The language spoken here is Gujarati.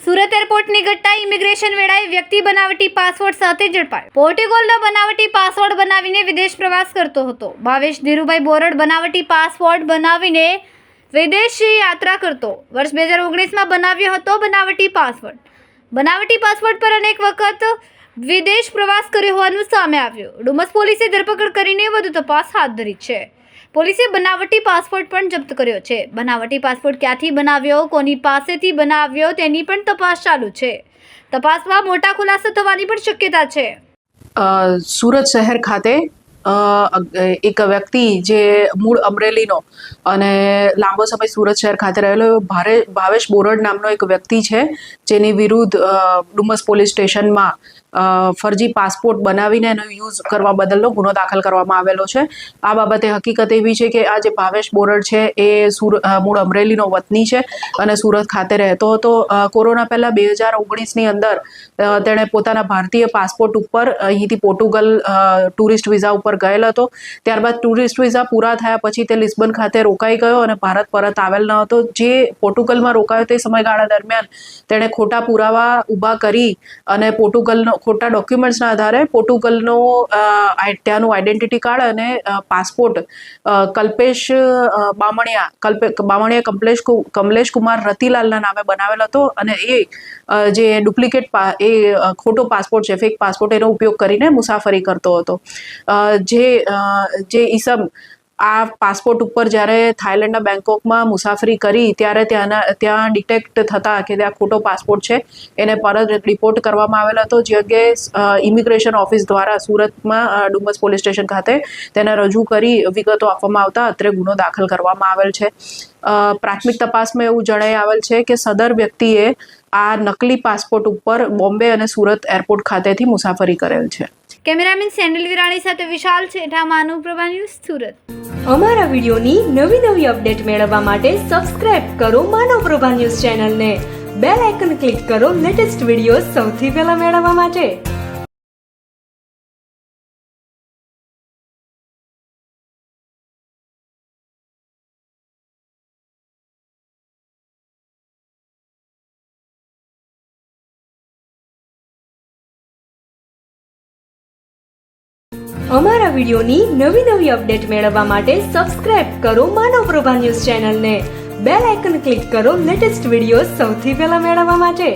સુરત એરપોર્ટની ઘટના ઇમિગ્રેશન વેળાએ વ્યક્તિ બનાવટી પાસવર્ડ સાથે ઝડપાયો। પોર્ટુગલનો બનાવટી પાસવર્ડ બનાવીને વિદેશ પ્રવાસ કરતો હતો। ભાવેશ ધીરુભાઈ બોરડ બનાવટી પાસવર્ડ બનાવીને વિદેશ યાત્રા કરતો। વર્ષ 2019માં બનાવ્યો હતો બનાવટી પાસવર્ડ પર અનેક વખત વિદેશ પ્રવાસ કર્યો હોવાનું સામે આવ્યું। ડુમસ પોલીસે ધરપકડ કરીને વધુ તપાસ હાથ ધરી છે। પોલીસે બનાવટી પાસપોર્ટ પણ જપ્ત કર્યો છે। બનાવટી પાસપોર્ટ ક્યાંથી બનાવ્યો, કોની પાસેથી બનાવ્યો તેની પણ તપાસ ચાલુ છે। તપાસમાં મોટા ખુલાસો થવાની પણ શક્યતા છે। સુરત શહેર ખાતે એક વ્યક્તિ જે મૂળ અમરેલીનો અને લાંબો સમય સુરત શહેર ખાતે રહેલો ભાવેશ બોરડ નામનો એક વ્યક્તિ છે, જેની વિરુદ્ધ ડુમસ પોલીસ સ્ટેશનમાં ફરજી પાસપોર્ટ બનાવીને એનો યુઝ કરવા બદલનો ગુનો દાખલ કરવામાં આવેલો છે। આ બાબતે હકીકત એવી છે કે આ જે ભાવેશ બોરડ છે એ મૂળ અમરેલીનો વતની છે અને સુરત ખાતે રહેતો હતો। કોરોના પહેલાં 2019ની અંદર તેણે પોતાના ભારતીય પાસપોર્ટ ઉપર અહીંથી પોર્ટુગલ ટુરિસ્ટ વિઝા ઉપર ગયેલ હતો। ત્યારબાદ ટુરિસ્ટ વિઝા પૂરા થયા પછી તે લિસ્બન ખાતે રોકાઈ ગયો અને ભારત પરત આવેલ ન હતો। જે પોર્ટુગલમાં રોકાયો તે સમયગાળા દરમિયાન તેણે ખોટા પુરાવા ઊભા કરી અને પોર્ટુગલનો ખોટા ડોક્યુમેન્ટ્સના આધારે પોર્ટુગલનો ત્યાંનું આઈડેન્ટિટી કાર્ડ અને પાસપોર્ટ કલ્પેશ બામણિયા કમલેશ કુમાર રતિલાલના નામે બનાવેલ હતો અને એ જે ડુપ્લિકેટ ખોટો પાસપોર્ટ છે, ફેક પાસપોર્ટ, એનો ઉપયોગ કરીને મુસાફરી કરતો હતો। જે ઈસમ આ પાસપોર્ટ ઉપર જ્યારે થાઈલેન્ડના બેંકોકમાં મુસાફરી કરી ત્યારે ત્યાં ડિટેક્ટ થતાં કે ત્યાં ખોટો પાસપોર્ટ છે, એને પરત રિપોર્ટ કરવામાં આવેલો હતો। જે અંગે ઇમિગ્રેશન ઓફિસ દ્વારા સુરતમાં ડુમસ પોલીસ સ્ટેશન ખાતે તેને રજૂ કરી વિગતો આપવામાં આવતા અત્રે ગુનો દાખલ કરવામાં આવેલ છે। પ્રાથમિક તપાસમાં એવું જણાઈ આવેલ છે કે સદર વ્યક્તિએ આ નકલી પાસપોર્ટ ઉપર બોમ્બે અને સુરત એરપોર્ટ ખાતેથી મુસાફરી કરેલ છે। કેમેરામેન સેન્ડલ વિરાણી સાથે વિશાલ છેઠા, માનવપ્રભા ન્યૂઝ, સુરત। અમારા વિડીયોની નવી અપડેટ મેળવવા માટે સબસ્ક્રાઇબ કરો માનવપ્રભા ન્યૂઝ ચેનલને। બેલ આઇકન ક્લિક કરો લેટેસ્ટ વિડીયો સૌથી પહેલા મેળવવા માટે। અમારા વિડીયોની નવી અપડેટ મેળવવા માટે સબસ્ક્રાઇબ કરો માનવપ્રભા ન્યૂઝ ચેનલને। બેલ આઇકન ક્લિક કરો લેટેસ્ટ વિડીયો સૌથી પહેલા મેળવવા માટે।